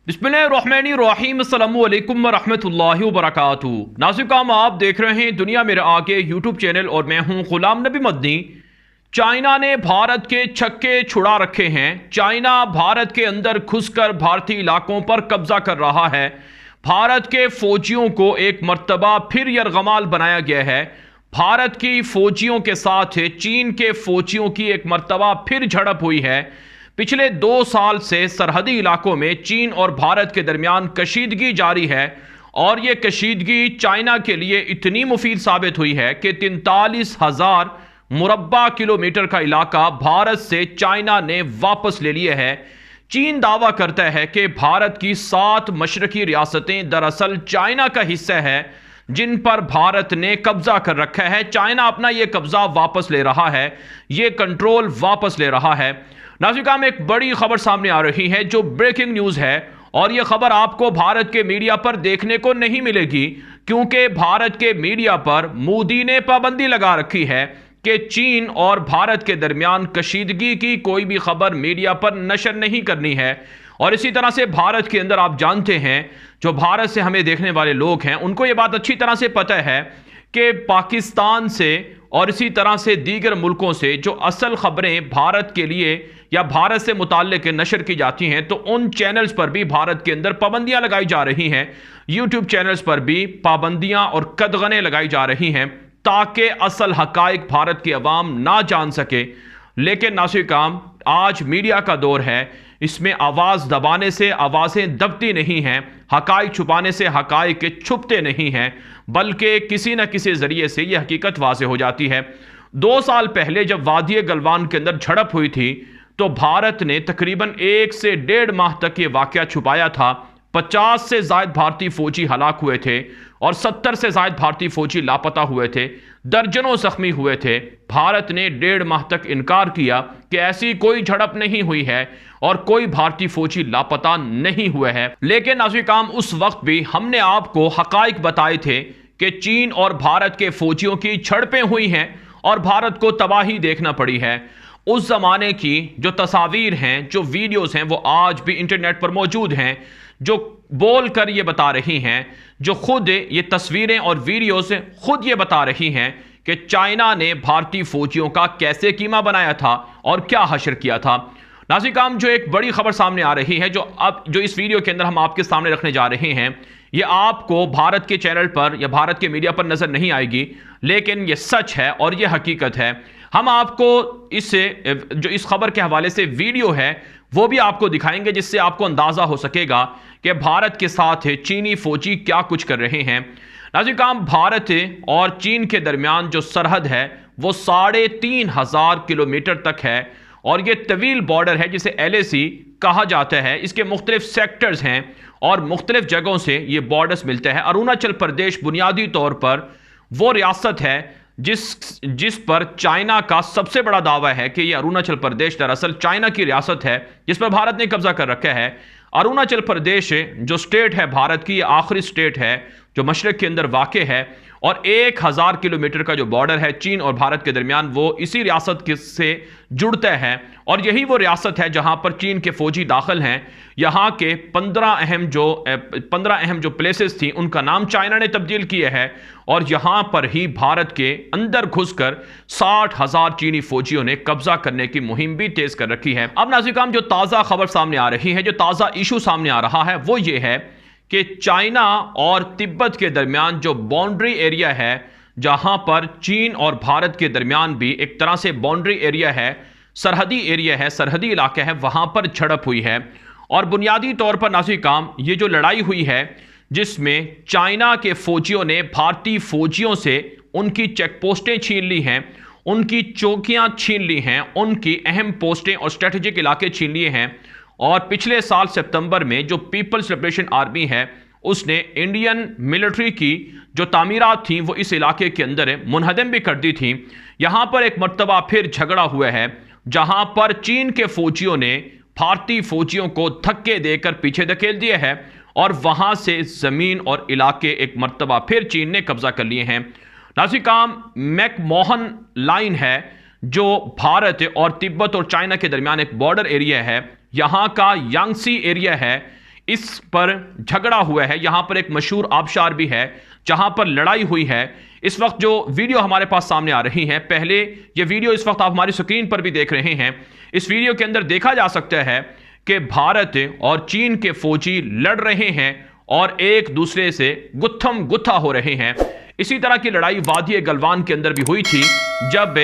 बिस्मिल्लाहिर्रहमानिर्रहीम अस्सलामु अलैकुम वरहमतुल्लाहि वबरकातुहू। नाज़रीन काम आप देख रहे हैं दुनिया मेरे आगे यूट्यूब चैनल और मैं हूं गुलाम नबी मदनी। चाइना ने भारत के छक्के छुड़ा रखे हैं। चाइना भारत के अंदर घुसकर भारतीय इलाकों पर कब्जा कर रहा है। भारत के फौजियों को एक मर्तबा फिर यरगमाल बनाया गया है। भारत की फौजियों के साथ चीन के फौजियों की एक मर्तबा फिर झड़प हुई है। पिछले 2 साल से सरहदी इलाकों में चीन और भारत के दरमियान कशीदगी जारी है और यह कशीदगी चाइना के लिए इतनी मुफीद साबित हुई है कि 43,000 मुरब्बा किलोमीटर का इलाका भारत से चाइना ने वापस ले लिया है। चीन दावा करता है कि भारत की 7 मशरकी रियासतें दरअसल चाइना का हिस्सा है जिन पर भारत ने कब्जा कर रखा है। चाइना अपना यह कब्जा वापस ले रहा है, यह कंट्रोल वापस ले रहा है। नाज़रीन में एक बड़ी खबर सामने आ रही है जो ब्रेकिंग न्यूज़ है और यह खबर आपको भारत के मीडिया पर देखने को नहीं मिलेगी क्योंकि भारत के मीडिया पर मोदी ने पाबंदी लगा रखी है कि चीन और भारत के दरमियान कशीदगी की कोई भी खबर मीडिया पर नशर नहीं करनी है। और इसी तरह से भारत के अंदर आप जानते हैं जो भारत से हमें देखने वाले लोग हैं उनको यह बात अच्छी तरह से पता है कि पाकिस्तान से और इसी तरह से दीगर मुल्कों से जो असल खबरें भारत के लिए या भारत से मुताल्लिक नशर की जाती हैं तो उन चैनल्स पर भी भारत के अंदर पाबंदियां लगाई जा रही हैं। यूट्यूब चैनल्स पर भी पाबंदियां और कदगने लगाई जा रही हैं ताकि असल हकाइक भारत की अवाम ना जान सके। लेकिन नाज़रीन काम आज मीडिया का दौर है, इसमें आवाज़ दबाने से आवाज़ें दबती नहीं हैं, हकाइक छुपाने से हकाइक छुपते नहीं हैं, बल्कि किसी न किसी ज़रिए से यह हकीकत वाज़ेह हो जाती है। 2 साल पहले जब वादी गलवान के अंदर झड़प हुई थी तो भारत ने तकरीबन 1 से 1.5 माह तक ये वाक़या छुपाया था। 50 से ज़ायद भारतीय फौजी हलाक हुए थे और 70 से ज़ायद भारतीय फौजी लापता हुए थे, दर्जनों जख्मी हुए थे। भारत ने 1.5 माह तक इनकार किया कि ऐसी कोई झड़प नहीं हुई है और कोई भारतीय फौजी लापता नहीं हुए हैं। लेकिन नाज़रीन काम उस वक्त भी हमने आपको हकाइक बताए थे कि चीन और भारत के फौजियों की झड़पें हुई हैं और भारत को तबाही देखना पड़ी है। उस ज़माने की जो तस्वीर हैं, जो वीडियोस हैं, वो आज भी इंटरनेट पर मौजूद हैं, जो बोल कर ये बता रही हैं, जो खुद ये तस्वीरें और वीडियोस खुद ये बता रही हैं कि चाइना ने भारतीय फौजियों का कैसे कीमा बनाया था और क्या हशर किया था। नाज़रीन काम जो एक बड़ी खबर सामने आ रही है जो इस वीडियो के अंदर हम आपके सामने रखने जा रहे हैं, ये आपको भारत के चैनल पर या भारत के मीडिया पर नजर नहीं आएगी, लेकिन ये सच है और ये हकीकत है। हम आपको इस खबर के हवाले से वीडियो है वो भी आपको दिखाएंगे जिससे आपको अंदाजा हो सकेगा कि भारत के साथ चीनी फौजी क्या कुछ कर रहे हैं। नाज़रीन काम भारत और चीन के दरमियान जो सरहद है वो 3,500 किलोमीटर तक है और ये तवील बॉर्डर है जिसे LAC कहा जाता है। इसके मुख्तलिफ सेक्टर्स हैं और मुख्तलिफ जगहों से ये बॉर्डर्स मिलते हैं। अरुणाचल प्रदेश बुनियादी तौर पर वो रियासत है जिस पर चाइना का सबसे बड़ा दावा है कि यह अरुणाचल प्रदेश दरअसल चाइना की रियासत है जिस पर भारत ने कब्जा कर रखा है। अरुणाचल प्रदेश जो स्टेट है भारत की, यह आखिरी स्टेट है जो मशरक के अंदर वाक़ है और 1,000 किलोमीटर का जो बॉर्डर है चीन और भारत के दरमियान वो इसी रियासत से जुड़ता है और यही वो रियासत है जहां पर चीन के फौजी दाखिल हैं। यहां के 15 अहम जो प्लेसेस थी उनका नाम चाइना ने तब्दील किया है और यहां पर ही भारत के अंदर घुसकर 60,000 चीनी फौजियों ने कब्जा करने की मुहिम भी तेज कर रखी है। अब नाज़रीन जो ताज़ा खबर सामने आ रही है, जो ताज़ा इशू सामने आ रहा है वो ये है कि चाइना और तिब्बत के दरमियान जो बाउंड्री एरिया है, जहां पर चीन और भारत के दरमियान भी एक तरह से बाउंड्री एरिया है, सरहदी एरिया है, सरहदी इलाका है, वहां पर झड़प हुई है। और बुनियादी तौर पर नाज़रीन काम ये जो लड़ाई हुई है जिसमें चाइना के फौजियों ने भारतीय फौजियों से उनकी चेक पोस्टें छीन ली हैं, उनकी चौकियां छीन ली हैं, उनकी अहम पोस्टें और स्ट्रेटेजिक इलाके छीन लिए हैं। और पिछले साल सितंबर में जो पीपल्स लिबरेशन आर्मी है उसने इंडियन मिलिट्री की जो तामीरात थी वो इस इलाके के अंदर मुनहदम भी कर दी थी। यहां पर एक मर्तबा फिर झगड़ा हुआ है जहां पर चीन के फौजियों ने भारतीय फौजियों को धक्के देकर पीछे धकेल दिया है और वहां से जमीन और इलाके एक मर्तबा फिर चीन ने कब्जा कर लिए हैं। नाज़रीन काम मैकमोहन लाइन है जो भारत और तिब्बत और चाइना के दरमियान एक बॉर्डर एरिया है। यहां का यांगसी एरिया है, इस पर झगड़ा हुआ है। यहां पर एक मशहूर आबशार भी है जहां पर लड़ाई हुई है। इस वक्त जो वीडियो हमारे पास सामने आ रही है, पहले ये वीडियो इस वक्त आप हमारी स्क्रीन पर भी देख रहे हैं। इस वीडियो के अंदर देखा जा सकता है कि भारत और चीन के फौजी लड़ रहे हैं और एक दूसरे से गुत्थम गुत्था हो रहे हैं। इसी तरह की लड़ाई वादी गलवान के अंदर भी हुई थी, जब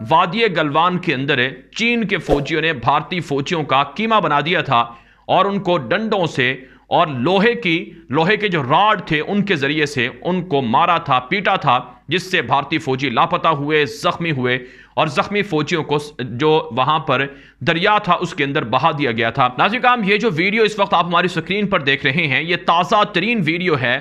वादी गलवान के अंदर चीन के फौजियों ने भारतीय फौजियों का कीमा बना दिया था और उनको डंडों से और लोहे के जो राड थे उनके जरिए से उनको मारा था, पीटा था, जिससे भारतीय फौजी लापता हुए, जख्मी हुए और जख्मी फौजियों को जो वहां पर दरिया था उसके अंदर बहा दिया गया था। नाज़रीन, ये जो वीडियो इस वक्त आप हमारी स्क्रीन पर देख रहे हैं, ये ताज़ा तरीन वीडियो है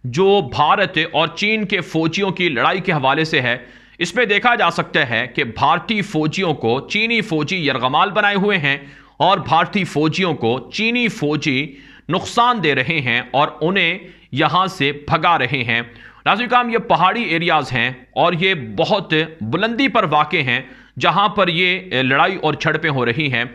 जो भारत और चीन के फौजियों की लड़ाई के हवाले से है। इसमें देखा जा सकता है कि भारतीय फौजियों को चीनी फौजी यरगमाल बनाए हुए हैं और भारतीय फौजियों को चीनी फौजी नुकसान दे रहे हैं और उन्हें यहां से भगा रहे हैं। नाज़रीन, ये पहाड़ी एरियाज हैं और ये बहुत बुलंदी पर वाक़े हैं जहां पर ये लड़ाई और झड़पें हो रही हैं।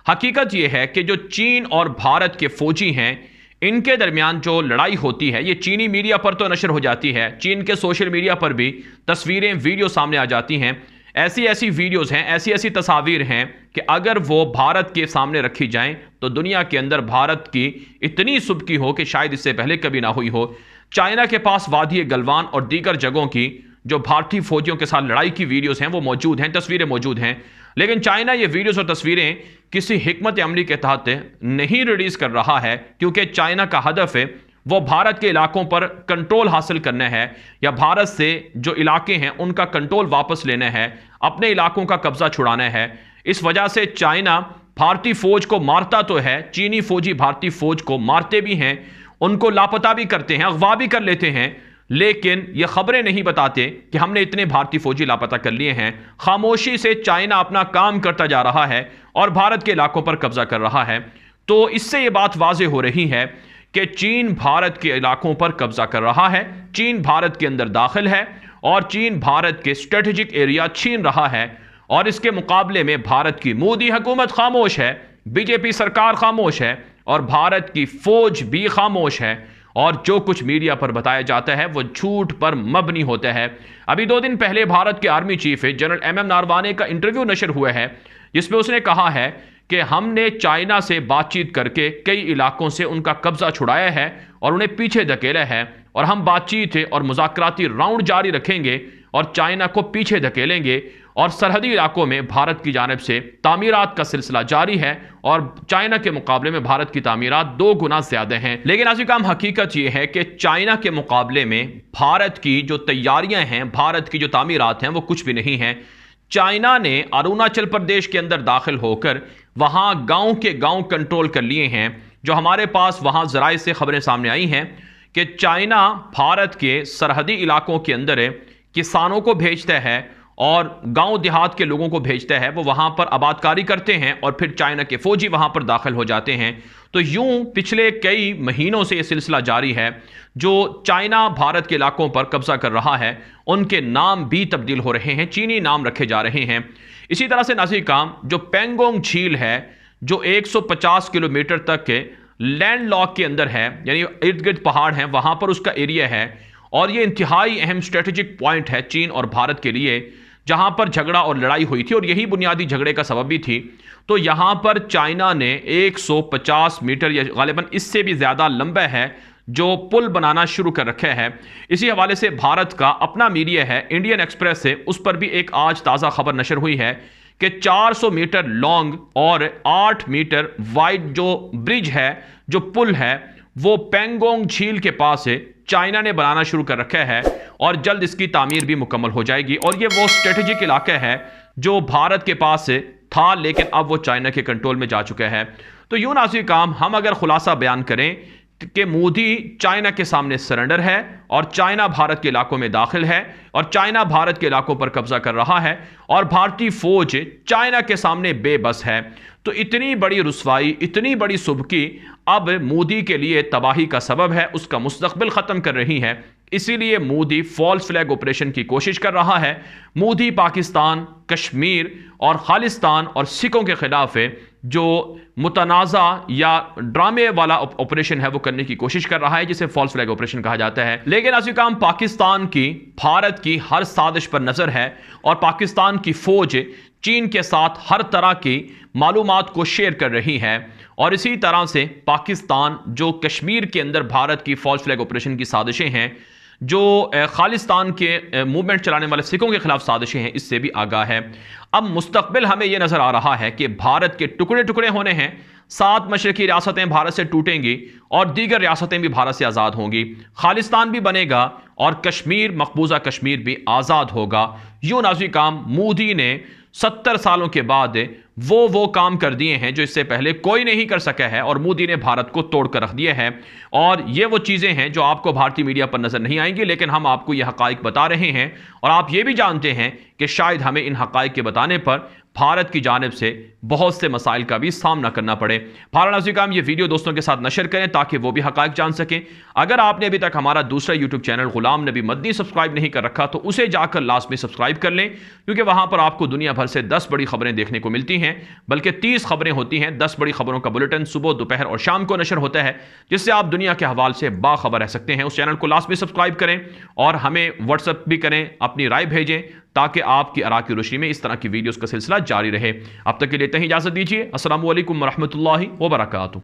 हकीकत ये है कि जो चीन और भारत के फौजी हैं, इनके दरमियान जो लड़ाई होती है, ये चीनी मीडिया पर तो नशर हो जाती है, चीन के सोशल मीडिया पर भी तस्वीरें, वीडियो सामने आ जाती हैं। ऐसी वीडियोस हैं, ऐसी तस्वीर हैं कि अगर वो भारत के सामने रखी जाएं तो दुनिया के अंदर भारत की इतनी सुबकी हो कि शायद इससे पहले कभी ना हुई हो। चाइना के पास वादी गलवान और दीगर जगहों की जो भारतीय फौजियों के साथ लड़ाई की वीडियोस हैं वो मौजूद हैं, तस्वीरें मौजूद हैं, लेकिन चाइना ये वीडियोस और तस्वीरें किसी हिकमत अमली के तहत नहीं रिलीज कर रहा है, क्योंकि चाइना का हदफ है वो भारत के इलाकों पर कंट्रोल हासिल करना है या भारत से जो इलाके हैं उनका कंट्रोल वापस लेना है, अपने इलाकों का कब्जा छुड़ाना है। इस वजह से चाइना भारतीय फौज को मारता तो है, चीनी फौजी भारतीय फौज को मारते भी हैं, उनको लापता भी करते हैं, अगवा भी कर लेते हैं, लेकिन ये खबरें नहीं बताते कि हमने इतने भारतीय फौजी लापता कर लिए हैं। खामोशी से चाइना अपना काम करता जा रहा है और भारत के इलाकों पर कब्जा कर रहा है। तो इससे ये बात वाज़ेह हो रही है कि चीन भारत के इलाकों पर कब्जा कर रहा है, चीन भारत के अंदर दाखिल है और चीन भारत के स्ट्रेटेजिक एरिया छीन रहा है। और इसके मुकाबले में भारत की मोदी हुकूमत खामोश है, बीजेपी सरकार खामोश है और भारत की फौज भी खामोश है और जो कुछ मीडिया पर बताया जाता है वो झूठ पर मबनी होता है। अभी 2 दिन पहले भारत के army chief general MM Naravane का इंटरव्यू नशर हुआ है, जिसमें उसने कहा है कि हमने चाइना से बातचीत करके कई इलाकों से उनका कब्जा छुड़ाया है और उन्हें पीछे धकेला है और हम बातचीत और मुज़ाकराती राउंड जारी रखेंगे और चाइना को पीछे धकेलेंगे और सरहदी इलाकों में भारत की जानिब से तामीरात का सिलसिला जारी है और चाइना के मुकाबले में भारत की तामीरात 2 गुना ज्यादा हैं। लेकिन नाज़रीन, हकीकत यह है कि चाइना के मुकाबले में भारत की जो तैयारियां हैं, भारत की जो तामीरात हैं वो कुछ भी नहीं है। चाइना ने अरुणाचल प्रदेश के अंदर दाखिल होकर वहां गांव के गांव कंट्रोल कर लिए हैं। जो हमारे पास वहां जराए से खबरें सामने आई हैं कि चाइना भारत के सरहदी इलाकों के अंदर किसानों को भेजता है और गांव देहात के लोगों को भेजता है, वो वहां पर आबादकारी करते हैं और फिर चाइना के फौजी वहां पर दाखिल हो जाते हैं। तो यूं पिछले कई महीनों से यह सिलसिला जारी है। जो चाइना भारत के इलाकों पर कब्जा कर रहा है उनके नाम भी तब्दील हो रहे हैं, चीनी नाम रखे जा रहे हैं। इसी तरह से नाज़रीन, जो पेंगोंग झील है जो 150 किलोमीटर तक के लैंड लॉक के अंदर है, यानी इर्द गिर्द पहाड़ हैं, वहां पर उसका एरिया है और ये इंतहाई अहम स्ट्रेटेजिक पॉइंट है चीन और भारत के लिए, जहां पर झगड़ा और लड़ाई हुई थी और यही बुनियादी झगड़े का सबब भी थी। तो यहां पर चाइना ने 150 मीटर या गालिबन इससे भी ज्यादा लंबा है जो पुल बनाना शुरू कर रखे है। इसी हवाले से भारत का अपना मीडिया है इंडियन एक्सप्रेस से, उस पर भी एक आज ताज़ा खबर नशर हुई है कि 400 मीटर लॉन्ग और 8 मीटर वाइड जो ब्रिज है, जो पुल है, वो पेंगोंग झील के पास है, चाइना ने बनाना शुरू कर रखा है और जल्द इसकी तामीर भी मुकम्मल हो जाएगी। और ये वो स्ट्रेटेजिक इलाका है जो भारत के पास था लेकिन अब वो चाइना के कंट्रोल में जा चुका है। तो यूं नाज़रीन, हम अगर खुलासा बयान करें कि मोदी चाइना के सामने सरेंडर है और चाइना भारत के इलाकों में दाखिल है और चाइना भारत के इलाकों पर कब्जा कर रहा है और भारतीय फौज चाइना के सामने बेबस है। तो इतनी बड़ी रुसवाई, इतनी बड़ी सुबकी अब मोदी के लिए तबाही का सबब है, उसका मुस्तकबिल ख़त्म कर रही है। इसीलिए मोदी फॉल्स फ्लैग ऑपरेशन की कोशिश कर रहा है। मोदी पाकिस्तान, कश्मीर और खालिस्तान और सिखों के खिलाफ जो मुतनाज़ा या ड्रामे वाला ऑपरेशन है वो करने की कोशिश कर रहा है, जिसे फॉल्स फ्लैग ऑपरेशन कहा जाता है। लेकिन नाज़रीन किराम, पाकिस्तान की भारत की हर साजिश पर नज़र है और पाकिस्तान की फौज चीन के साथ हर तरह की मालूमात को शेयर कर रही है। और इसी तरह से पाकिस्तान जो कश्मीर के अंदर भारत की फॉल्स फ्लैग ऑपरेशन की साजिशें हैं, जो खालिस्तान के मूवमेंट चलाने वाले सिखों के खिलाफ साजिशें हैं, इससे भी आगाह है। अब मुस्तकबिल हमें यह नजर आ रहा है कि भारत के टुकड़े टुकड़े होने हैं, 7 मशरकी रियासतें भारत से टूटेंगी और दीगर रियासतें भी भारत से आज़ाद होंगी, खालिस्तान भी बनेगा और कश्मीर, मकबूजा कश्मीर भी आज़ाद होगा। यूं नाज़रीन काम मोदी ने 70 सालों के बाद वो काम कर दिए हैं जो इससे पहले कोई नहीं कर सका है, और मोदी ने भारत को तोड़ कर रख दिया है। और ये वो चीज़ें हैं जो आपको भारतीय मीडिया पर नज़र नहीं आएंगी, लेकिन हम आपको ये हक़ाइक़ बता रहे हैं और आप ये भी जानते हैं कि शायद हमें इन हक़ाइक़ के बताने पर भारत की जानिब से बहुत से मसाइल का भी सामना करना पड़े। नाज़रीन काम, ये वीडियो दोस्तों के साथ नशर करें ताकि वो भी हक़ाइक़ जान सकें। अगर आपने अभी तक हमारा दूसरा YouTube channel Ghulam Nabi Madani subscribe नहीं कर रखा तो उसे जाकर लास्ट में सब्सक्राइब कर लें, क्योंकि वहां पर आपको दुनिया भर से 10 बड़ी खबरें देखने को मिलती हैं, बल्कि 30 खबरें होती हैं। 10 बड़ी खबरों का बुलेटिन सुबह, दोपहर और शाम को नशर होता है, जिससे आप दुनिया के हवाले से बाखबर रह सकते हैं। उस चैनल को लास्ट में सब्सक्राइब करें और हमें व्हाट्सएप भी करें, अपनी राय भेजें ताकि आपकी आरा की रोशनी में इस तरह की वीडियोस का सिलसिला जारी रहे। अब तक के लिए इतना ही इजाजत दीजिए। अस्सलामु अलैकुम वरहमतुल्लाहि वबरकातुहू।